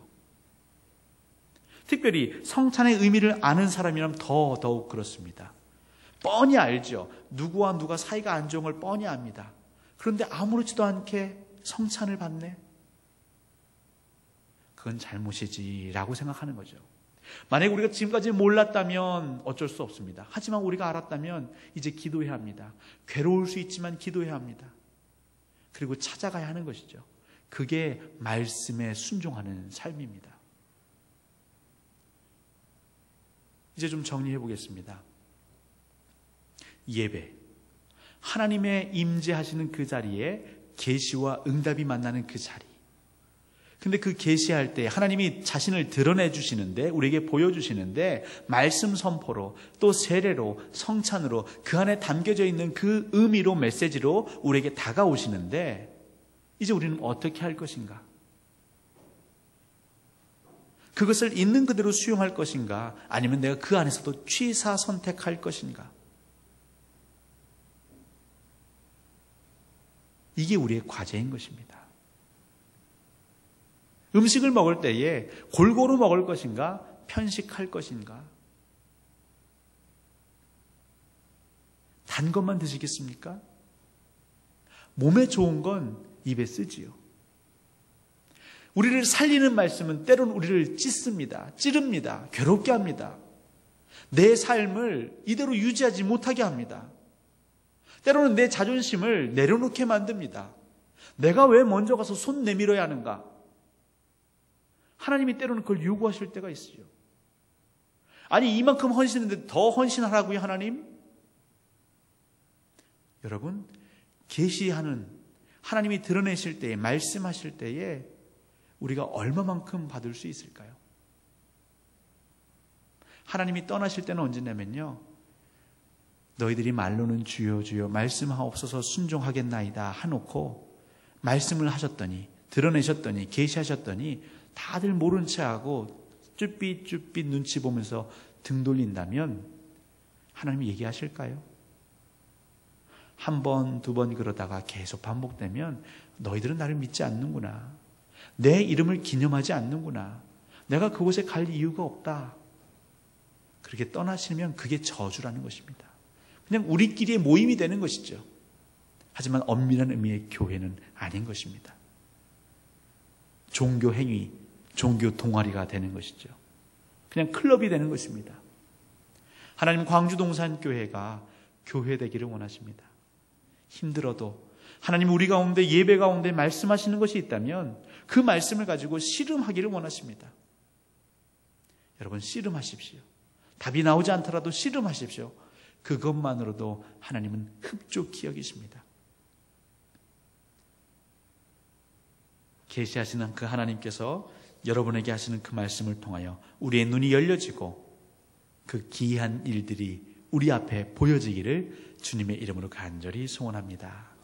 특별히 성찬의 의미를 아는 사람이라면 더더욱 그렇습니다. 뻔히 알죠. 누구와 누가 사이가 안 좋은 걸 뻔히 압니다. 그런데 아무렇지도 않게 성찬을 받네? 그건 잘못이지라고 생각하는 거죠. 만약에 우리가 지금까지 몰랐다면 어쩔 수 없습니다. 하지만 우리가 알았다면 이제 기도해야 합니다. 괴로울 수 있지만 기도해야 합니다. 그리고 찾아가야 하는 것이죠. 그게 말씀에 순종하는 삶입니다. 이제 좀 정리해 보겠습니다. 예배, 하나님의 임재하시는 그 자리에 계시와 응답이 만나는 그 자리. 근데 그 계시할 때 하나님이 자신을 드러내 주시는데, 우리에게 보여주시는데, 말씀 선포로 또 세례로 성찬으로 그 안에 담겨져 있는 그 의미로 메시지로 우리에게 다가오시는데, 이제 우리는 어떻게 할 것인가? 그것을 있는 그대로 수용할 것인가? 아니면 내가 그 안에서도 취사 선택할 것인가? 이게 우리의 과제인 것입니다. 음식을 먹을 때에 골고루 먹을 것인가? 편식할 것인가? 단 것만 드시겠습니까? 몸에 좋은 건 입에 쓰지요. 우리를 살리는 말씀은 때로는 우리를 찢습니다. 찌릅니다. 괴롭게 합니다. 내 삶을 이대로 유지하지 못하게 합니다. 때로는 내 자존심을 내려놓게 만듭니다. 내가 왜 먼저 가서 손 내밀어야 하는가? 하나님이 때로는 그걸 요구하실 때가 있어요. 아니, 이만큼 헌신했는데 더 헌신하라고요, 하나님? 여러분, 계시하는 하나님이 드러내실 때에, 말씀하실 때에 우리가 얼마만큼 받을 수 있을까요? 하나님이 떠나실 때는 언제냐면요, 너희들이 말로는 주여 주여 말씀하옵소서 순종하겠나이다 하놓고 말씀을 하셨더니, 드러내셨더니, 계시하셨더니 다들 모른 체하고 쭈삣쭈삣 눈치 보면서 등 돌린다면 하나님이 얘기하실까요? 한 번, 두 번 그러다가 계속 반복되면 너희들은 나를 믿지 않는구나. 내 이름을 기념하지 않는구나. 내가 그곳에 갈 이유가 없다. 그렇게 떠나시면 그게 저주라는 것입니다. 그냥 우리끼리의 모임이 되는 것이죠. 하지만 엄밀한 의미의 교회는 아닌 것입니다. 종교 행위, 종교 동아리가 되는 것이죠. 그냥 클럽이 되는 것입니다. 하나님 광주동산교회가 교회 되기를 원하십니다. 힘들어도 하나님 우리 가운데, 예배 가운데 말씀하시는 것이 있다면 그 말씀을 가지고 씨름하기를 원하십니다. 여러분, 씨름하십시오. 답이 나오지 않더라도 씨름하십시오. 그것만으로도 하나님은 흡족히 여기십니다. 계시하시는 그 하나님께서 여러분에게 하시는 그 말씀을 통하여 우리의 눈이 열려지고 그 기이한 일들이 우리 앞에 보여지기를 주님의 이름으로 간절히 소원합니다.